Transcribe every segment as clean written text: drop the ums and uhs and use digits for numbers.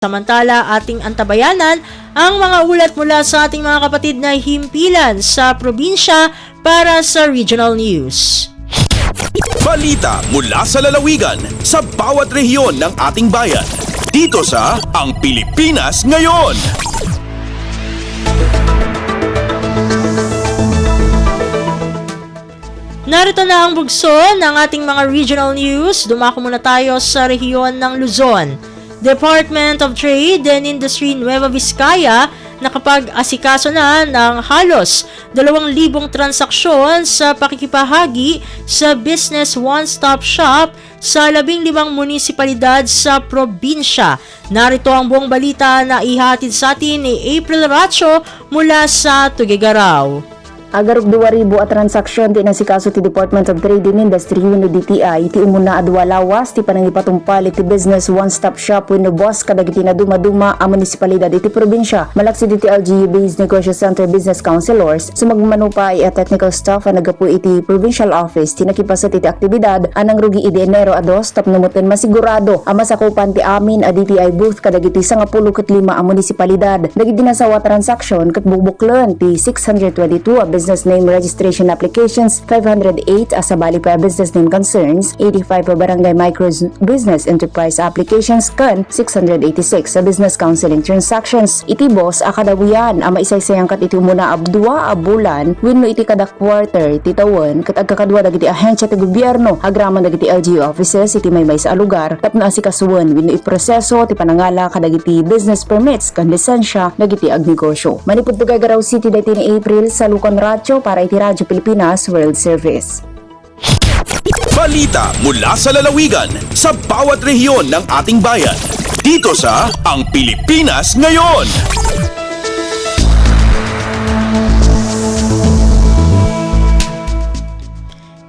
Samantala, ating antabayanan ang mga ulat mula sa ating mga kapatid na himpilan sa probinsya para sa Regional News. Balita mula sa lalawigan sa bawat rehiyon ng ating bayan. Dito sa Ang Pilipinas Ngayon. Narito na ang bugso ng ating mga regional news. Dumako muna tayo sa rehiyon ng Luzon. Department of Trade and Industry Nueva Vizcaya nakapag-asikaso na ng halos 2,000 transaksyon sa pakikipahagi sa Business One-Stop Shop sa 15 munisipalidad sa probinsya. Narito ang buong balita na ihatid sa atin ni April Racho mula sa Tuguegarao. Agarok 2,000 at transaksyon di nasikaso ti Department of Trade and Industry wenno DTI ti umuna adwa lawas ti panangipatumpal iti Business One-Stop Shop wenno boss kadagiti na dumaduma a munisipalidad iti probinsya. Malaksid iti LGU-based Negosyo Center Business Counselors sumagmanupay at technical staff a nagapu iti provincial office ti nakipasat iti aktibidad anang rugi iti Enero a 2 tapnomutin masigurado a masakupan ti amin a DTI booth kadagiti 15 a munisipalidad. Dagiti nasawa transaksyon ket bubuklen ti 622 a business name registration applications, 508 as sabali pa business name concerns, 85 pa barangay micro business enterprise applications, kan 686 sa business counseling transactions. Iti boss akadawian ama isaysayang kat iti umuna abdua a bulan wenno iti kada quarter iti tawen ket agkakadwa dagiti ahensya ti gobyerno agraman dagiti LGU offices iti maymay sa lugar tapno asikasuan wenno iproseso ti panangala kadagiti business permits kan lisensya dagiti agnegosyo. Manipud Tuguegarao City daytoy ni April sa Lucan Racho para iti Radyo Pilipinas World Service. Balita mula sa lalawigan sa bawat rehiyon ng ating bayan. Dito sa Ang Pilipinas Ngayon.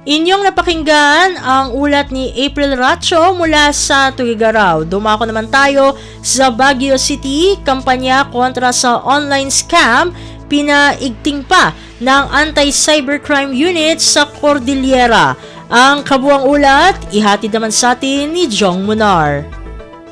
Inyong napakinggan ang ulat ni April Racho mula sa Tuguegarao. Dumako naman tayo sa Baguio City, kampanya kontra sa online scam, pinaigting pa ng Anti-Cybercrime Unit sa Cordillera. Ang kabuang ulat, ihatid naman sa atin ni Jong Munar.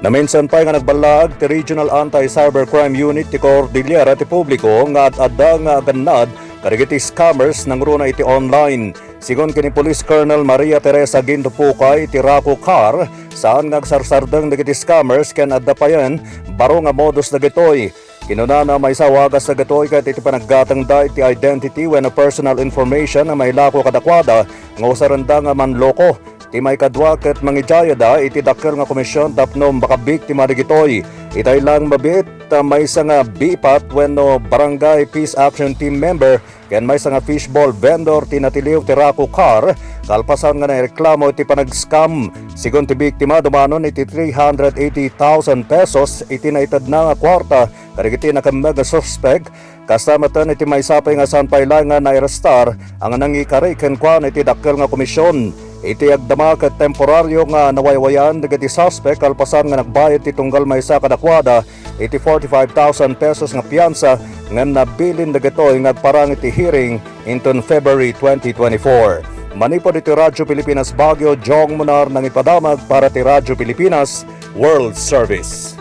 Naminsan pa nga nagbalag ti Regional Anti-Cybercrime Unit ti Cordillera ti publiko nga adda nga ganad karigiti scammers ng runa iti online. Sigon kini Police Colonel Maria Teresa Ginto Pukay iti Raco Car saan ngagsarsardeng dagiti scammers ken adda payan baro nga modus dagitoy. Kinunana may sawagas sa gatoy ket iti panaggatang da iti identity when a personal information na may lako kadakwada nga usaranda nga manloko. Ti may kadwa ket mangijaya da iti dakkel nga komisyon tapno baka biktima digitoy. Itay lang mabit may nga bipat wenno barangay peace action team member ken may nga fishball vendor tinatiliw ti Raco Car kalpasan nga nareklamo iti panag-scam. Sigon ti biktima dumanon iti 380,000 pesos iti naitad na nga kwarta karigiti nakamega suspect kasama tan iti may sapay nga sanpay lang nga nairestar ang nangikari ken kwan iti dakkel nga komisyon. Iti agdama ket temporaryo nga nawaywayan dagiti suspect kalpasan nga nagbayad ti tunggal maysa kadakwada iti 45,000 pesos nga piyansa nga nabilin dagitoy nga parang iti hearing inton February 2024. Manipod iti Radyo Pilipinas Baguio, Jong Munar nang ipadamag para ti Radyo Pilipinas World Service.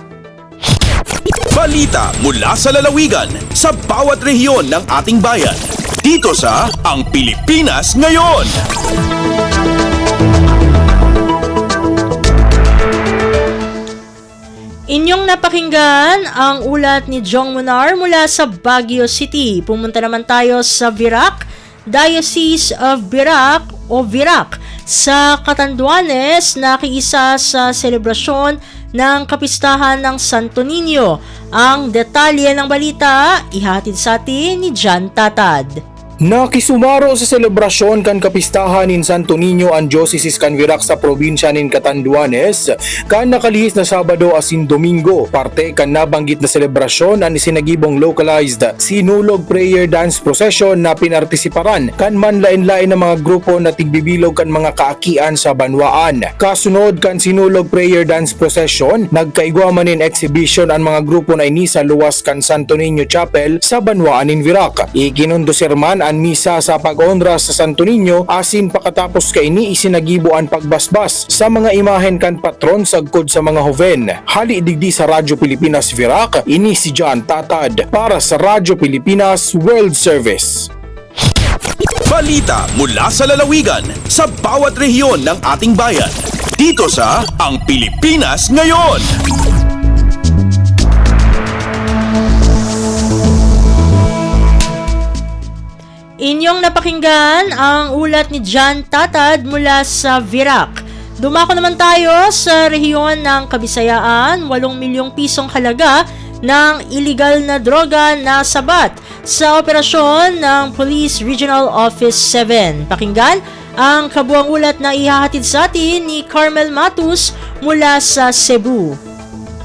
Balita mula sa lalawigan sa bawat rehiyon ng ating bayan. Dito sa Ang Pilipinas Ngayon. Inyong napakinggan ang ulat ni Jong Munar mula sa Baguio City. Pumunta naman tayo sa Virac, Diocese of Virac o Virac sa Catanduanes, nakiisa sa selebrasyon ng kapistahan ng Santo Niño. Ang detalye ng balita, ihatid sa atin ni Jan Tatad. Nakisumaro sa selebrasyon kan kapistahan nin Santo Niño ang Diocese kan Virac sa probinsya nin Catanduanes kan nakalihis na Sabado asin Domingo. Parte kan nabanggit na selebrasyon ang isinagibong localized sinulog prayer dance procession na pinartisiparan kan manlain-lain na mga grupo na tigbibilog kan mga kaakian sa banwaan. Kasunod kan sinulog prayer dance procession, nagkaigwaman nin exhibition ang mga grupo na ini sa luwas kan Santo Niño Chapel sa banwaan nin Virac. Ikinundo serman ginaan misa sa pag-onra sa Santo Niño asin pakatapos kaini isinagibuan pagbasbas sa mga imahen kan patron sagkod sa mga hoven. Hali digdi sa Radyo Pilipinas Virac, ini si John Tatad para sa Radyo Pilipinas World Service. Balita mula sa lalawigan sa bawat rehiyon ng ating bayan. Dito sa Ang Pilipinas Ngayon. Inyong napakinggan ang ulat ni John Tatad mula sa Virac. Dumako naman tayo sa rehiyon ng Kabisayaan, 8 milyong pisong halaga ng illegal na droga na sabat sa operasyon ng Police Regional Office 7. Pakinggan ang kabuang ulat na ihahatid sa atin ni Carmel Matus mula sa Cebu.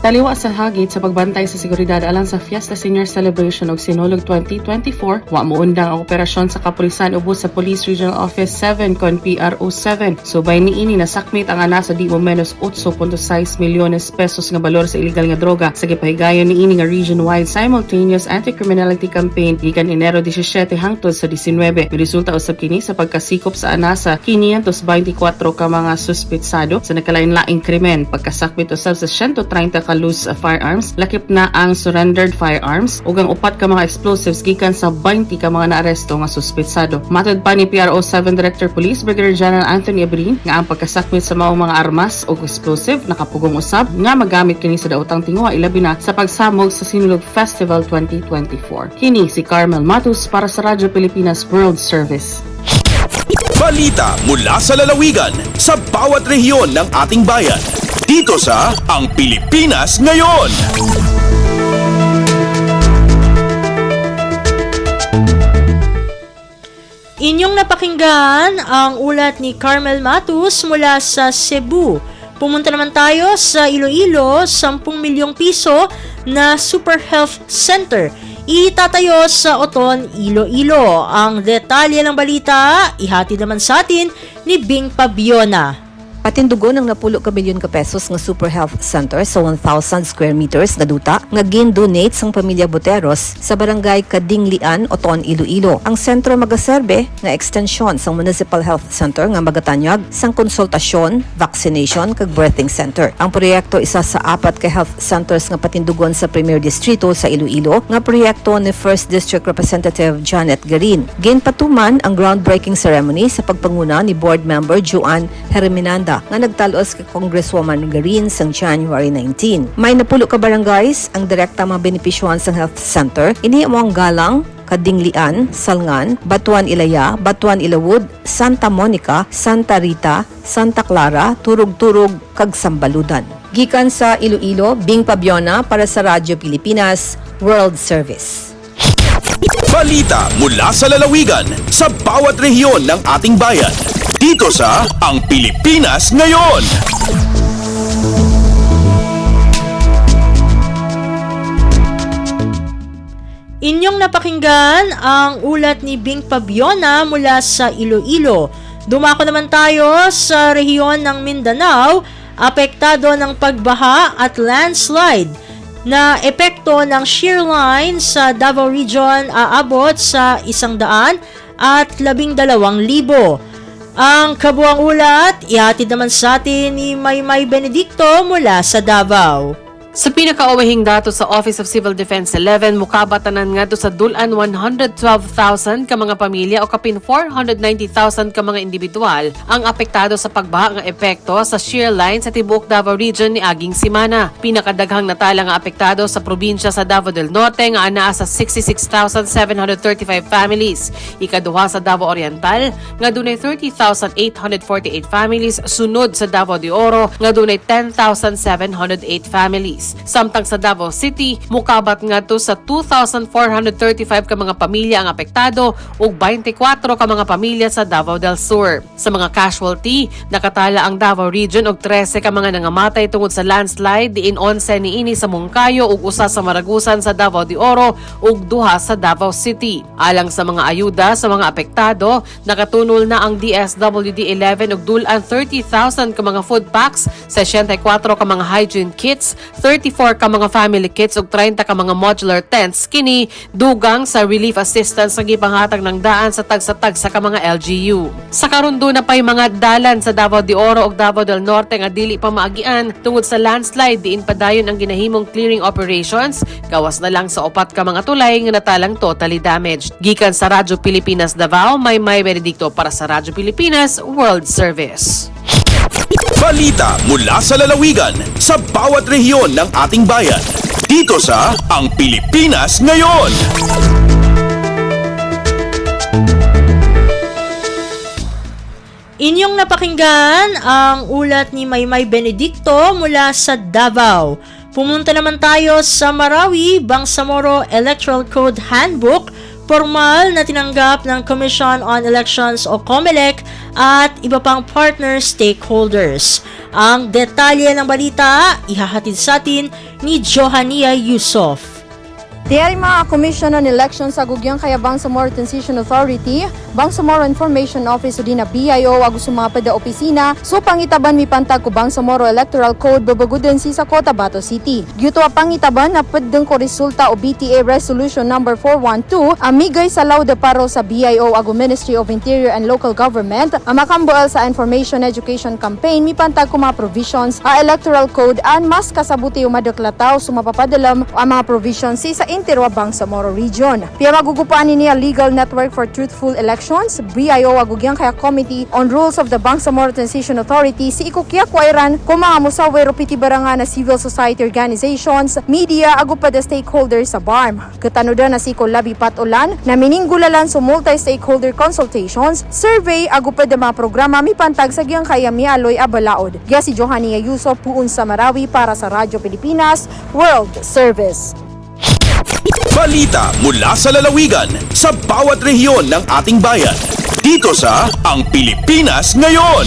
Taliwa sa hagit sa pagbantay sa seguridad alang sa Fiesta Senior Celebration og Sinulog 2024, wa moundang ang operasyon sa kapulisan ubos sa Police Regional Office 7 kon PRO 7. Subay niini nasakmit ang ana sa di mo menos 8.6 milyones pesos nga balor sa illegal nga droga sa gipahigayon niini nga region-wide simultaneous anti-criminality campaign gikan Enero 17 hangtod sa 19. Resulta usab kini sa pagkasikop sa ana sa 524 ka mga suspetsado sa nakalain-laing krimen, pagkasakmit usab sa 130 ka loose firearms, lakip na ang surrendered firearms ug ang upat ka mga explosives gikan sa 20 ka mga naaresto nga suspetsado. Matod pa ni PRO 7 Director Police Brigadier General Anthony Abrin nga ang pagkasakmit sa maong mga armas ug explosive nakapugong usab nga magamit kini sa daotang tingwa ilabi na sa pagsamog sa Sinulog Festival 2024. Kini si Carmel Matus para sa Radyo Pilipinas World Service. Balita mula sa lalawigan sa bawat rehiyon ng ating bayan. Dito sa Ang Pilipinas Ngayon. Inyong napakinggan ang ulat ni Carmel Matus mula sa Cebu. Pumunta naman tayo sa Iloilo, 10 milyong piso na Super Health Center itatayo sa Oton, Iloilo. Ang detalye ng balita, ihatid naman sa atin ni Bing Pabiona. Patindugo ng napulo ka milyon ka pesos nga Super Health Center sa 1,000 square meters nga duta nga gin-donate sang pamilya Boteros sa barangay Kadinglian, Oton, Iloilo. Ang sentro magaserbe nga extension sang Municipal Health Center nga magatanyag sang konsultasyon, vaccination kag birthing center. Ang proyekto isa sa 4 ka health centers nga patindugon sa Premier Distrito sa Iloilo nga proyekto ni First District Representative Janet Garin. Ginpatuman ang groundbreaking ceremony sa pagpanguna ni Board Member Joan Herminanda nga nagtalos kay Congresswoman Garin sang January 19. May napulo ka barangays ang direkta mga benepisyohan sa health center. Ini mo ang Galang, Kadinglian, Salngan, Batuan Ilaya, Batuan Ilawod, Santa Monica, Santa Rita, Santa Clara, Turog-Turog, kag Sambaludan. Gikan sa Iloilo, Bing Pabiona para sa Radyo Pilipinas World Service. Balita mula sa lalawigan sa bawat rehiyon ng ating bayan. Dito sa Ang Pilipinas Ngayon. Inyong napakinggan ang ulat ni Bing Pabiona mula sa Iloilo. Dumako naman tayo sa rehiyon ng Mindanao, apektado ng pagbaha at landslide na epekto ng shear line sa Davao Region aabot sa 112,000. Ang kabuang ulat, ihatid naman sa atin ni Maymay Benedicto mula sa Davao. Sa pinakaawahing dato sa Office of Civil Defense 11, mukabatanan nga do sa dulan 112,000 ka mga pamilya o kapin 490,000 ka mga individual ang apektado sa pagbaha nga epekto sa shear line sa tibuok Davao Region ni aging simana. Pinakadaghang natala nga apektado sa probinsya sa Davao del Norte nga anaa sa 66,735 families. Ikaduha sa Davao Oriental nga dunay 30,848 families, sunod sa Davao de Oro nga dunay 10,708 families. Samtang sa Davao City, mukabat nga to sa 2,435 ka mga pamilya ang apektado ug 24 ka mga pamilya sa Davao del Sur. Sa mga casualty, nakatala ang Davao Region og 13 ka mga nangamatay tungod sa landslide, diin 11 niini sa Mungkayo ug usa sa Maragusan sa Davao de Oro ug duha sa Davao City. Alang sa mga ayuda sa mga apektado, nakatunol na ang DSWD 11 og dulan 30,000 ka mga food packs, 64 ka mga hygiene kits, 34 ka mga family kits ug 30 ka mga modular tents kini dugang sa relief assistance nga gipanghatag ng daan sa tag sa ka mga LGU. Sa karundo na pay mga dalan sa Davao de Oro ug Davao del Norte nga dili pa maagian tungod sa landslide diin padayon ang ginahimong clearing operations, gawas na lang sa 4 ka mga tulay nga natalang totally damaged. Gikan sa Radyo Pilipinas Davao, may Benedicto para sa Radyo Pilipinas World Service. Balita mula sa lalawigan sa bawat rehiyon ng ating bayan. Dito sa Ang Pilipinas Ngayon. Inyong napakinggan ang ulat ni Maymay Benedicto mula sa Davao. Pumunta naman tayo sa Marawi, Bangsamoro Electoral Code Handbook, formal na tinanggap ng Commission on Elections o COMELEC at iba pang partner stakeholders. Ang detalye ng balita, ihahatid sa atin ni Johania Yusof. Diyari mga Commission on Elections sa gugyang kaya Bangsamoro Transition Authority, Bangsamoro Information Office o di na BIO ag sumapad da opisina so pangitaban mi pantag ko Bangsamoro Electoral Code babaguden si sa Cotabato City. Gyuto pangitaban na pedeng ko resulta o BTA Resolution number 412 amigay sa laude paro sa BIO ag Ministry of Interior and Local Government ang makambuel sa Information Education Campaign mi pantag ko mga provisions a Electoral Code an mas kasabuti umadeklataw sumapapadalam ang mga provisions si sa Interwa Bangsamoro Region. Piya magugupaan niya Legal Network for Truthful Elections, BIO agugyang kaya Committee on Rules of the Bangsamoro Transition Authority si Ikukya Kwairan kung mga musawero piti baranga na civil society organizations, media agupada stakeholders sa BARM. Katanuda na si Labi Patulan na mininggulalan sa multi-stakeholder consultations, survey agupada mga programa mipantag sa giyang kaya mialoy abalaod. Gya si Johania Yusof puun sa Marawi para sa Radyo Pilipinas World Service. Balita mula sa lalawigan sa bawat rehiyon ng ating bayan. Dito sa Ang Pilipinas Ngayon.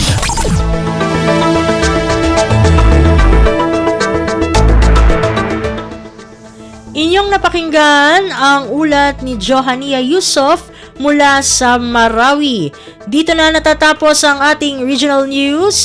Inyong napakinggan ang ulat ni Johania Yusof mula sa Marawi. Dito na natatapos ang ating regional news.